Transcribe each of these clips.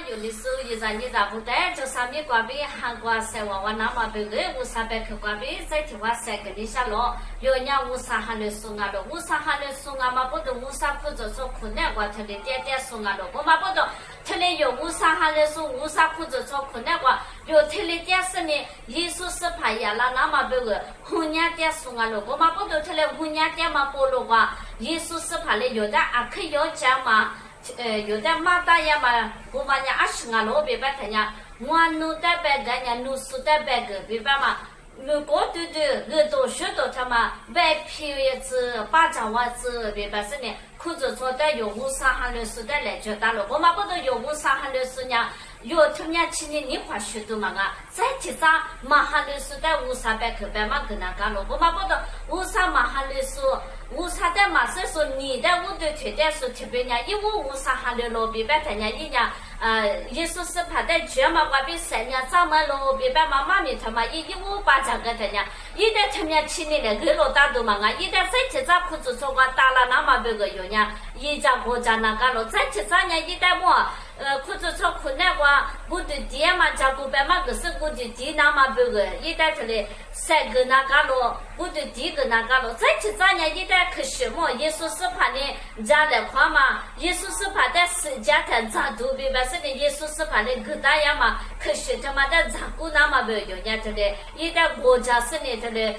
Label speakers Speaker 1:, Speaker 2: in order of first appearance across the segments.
Speaker 1: 有的时候你咋不带就上面挂边韩国赛娃娃那么别个乌沙白去挂边在地方赛给你下落，有人乌沙哈的送啊了，乌沙哈的送啊嘛不懂乌沙裤子说困难过他的点点送啊了，我嘛不懂。他嘞有乌沙哈的说乌沙裤子穿困难过，有他嘞点是呢，耶稣是怕呀啦那么别个婚姻点送啊了，我嘛不懂他嘞婚姻点嘛不了话，耶稣是怕嘞有的阿克要讲嘛。有的马大呀嘛，我们家20啊老别白他家，我弄的白个呀，弄死的白个别白嘛，如果我都学到他嘛，白皮叶子、巴掌袜子别白是呢，裤子做的有乌沙哈的时代来觉得了，我们不都有乌沙哈的时呢？有他们家去年你花许多嘛啊，在其他马哈的时代乌沙白可白嘛跟那干了，我们不都乌沙马哈的时候。乌沙的马是说你的我的腿的说特别呢，因为乌沙哈的罗别白他家一家耶稣是怕的绝嘛，我比3年早嘛罗别白妈妈咪他嘛158张个他家，一旦他们家去年的罗大都嘛啊，一旦在其他裤子说我打了那么别个有呢，一家国家那个罗在其他呢一旦我。裤子穿困难话，我的爹嘛家过百嘛个是我的爹那么别个，一旦出来3个那个咯，我的爹个那个咯，在其他呢一旦可什么，耶稣是怕呢家来话嘛，耶稣是怕的世界的咋都别白是的，耶稣是怕的个大呀嘛，可是他妈的咋过那么别有呢？这里一旦国家是呢这里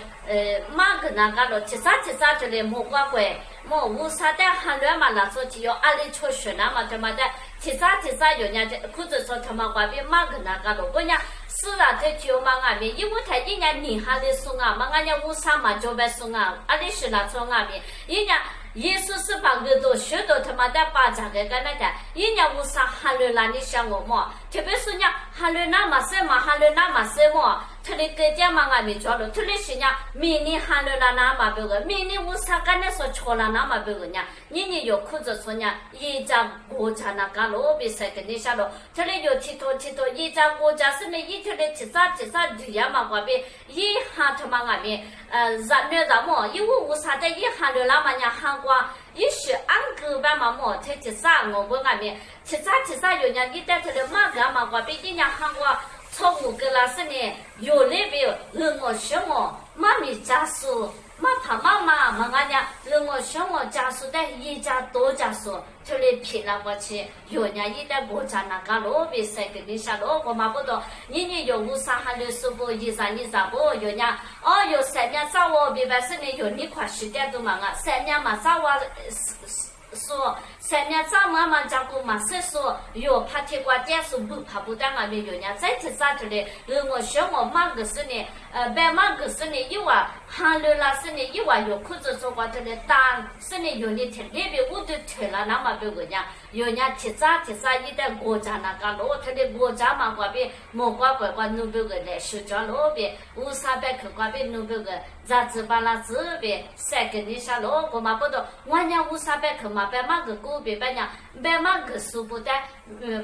Speaker 1: 马个那个咯，其他这里莫怪怪。莫乌沙的韩乱嘛，那说只有阿里出学那么他妈的，其他有人家裤子说他妈挂边马个那个咯，我讲是啊，这就嘛外面，因为他一年你还得送啊，嘛俺家乌沙嘛就别送啊，阿里是那从外面，人家耶稣是把个都学到他妈的把这个那个，人家乌沙韩乱那你想我么？特别是人家韩乱那么什么，韩乱那么什么。他的个家嘛外面做了，他的是呢，明年喊了那么别个，明年我啥干的说错了那么别个呢？你有裤子说呢，一家国家那个罗比赛跟你下了，他的有剃头，一家国家是呢，一天的其他的呀嘛外边，一喊他嘛外面，让么？因为我啥的一喊了那么呢韩国。也是按个办嘛么，他其他我不外面，其他有人一带他的马个嘛，外边人家韩国。错误个啦是呢，有那边我想我妈咪家属，妈怕妈俺家我想我家属的一家多家属，这里骗了过去，有人一旦国家那个罗比赛给你下罗，我嘛不懂，你有乌沙哈的时候，一啥不，有人有3年早我别白是呢，有你快10点多嘛啊，3年嘛早我说3年早嘛家过嘛是说有怕铁瓜电视不怕不当外面有人在这啥子嘞？我想我妈个是呢，白妈个是呢，有啊，韩流啦是呢，有啊，有裤子说话这里打是呢，有你听那边我都退了那么别个人，有人提啥一旦国家那个罗他的国家嘛那边莫怪弄别个来收着罗边，乌沙白去那边弄别个。咋子把那这边3个你下罗我嘛不懂，我家乌沙白去嘛白马个狗别白娘，白马个书不带，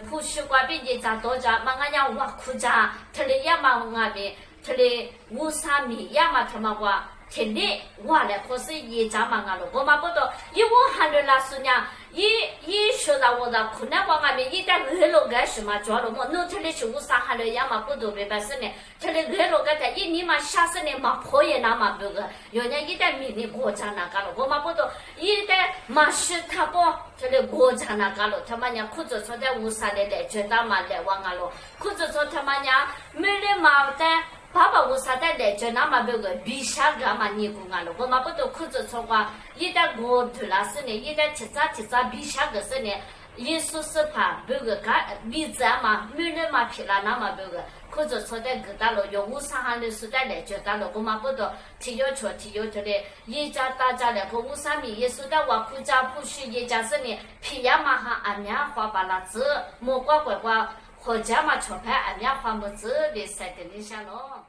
Speaker 1: 普须那边一家多家，嘛俺家挖苦家，他的也嘛那边，他的乌沙米也嘛他妈话。天的，我来可是一家嘛啊了，我嘛不懂，因为我喊的那是呢，一说到我的困难往外面，一旦二楼干什么做了么？那他的是我啥喊的也嘛不都明白是呢？他的二楼干的，一年嘛下是呢嘛破也那么别个，有人一旦明年国家那个了，我嘛不懂，一旦嘛是他不，他的国家那个了，他们家裤子穿在乌纱的来觉得嘛来往啊了，裤子穿他们家没得嘛的。爸爸我啥的来着那么别个比下个嘛你讲啊了，我嘛不都裤子穿话，一旦我对了是呢，一旦提早比下个是呢，耶稣是怕别个干比咱嘛，没人嘛皮了那么别个裤子穿的个大了，用我啥行的时代来觉得了，我嘛不都提要求的，一家大家来个我啥米耶稣的话裤家不许一家是呢，皮呀嘛哈俺娘花把那子，莫怪。回家嘛，钞票俺家还不子，别塞给你下咯。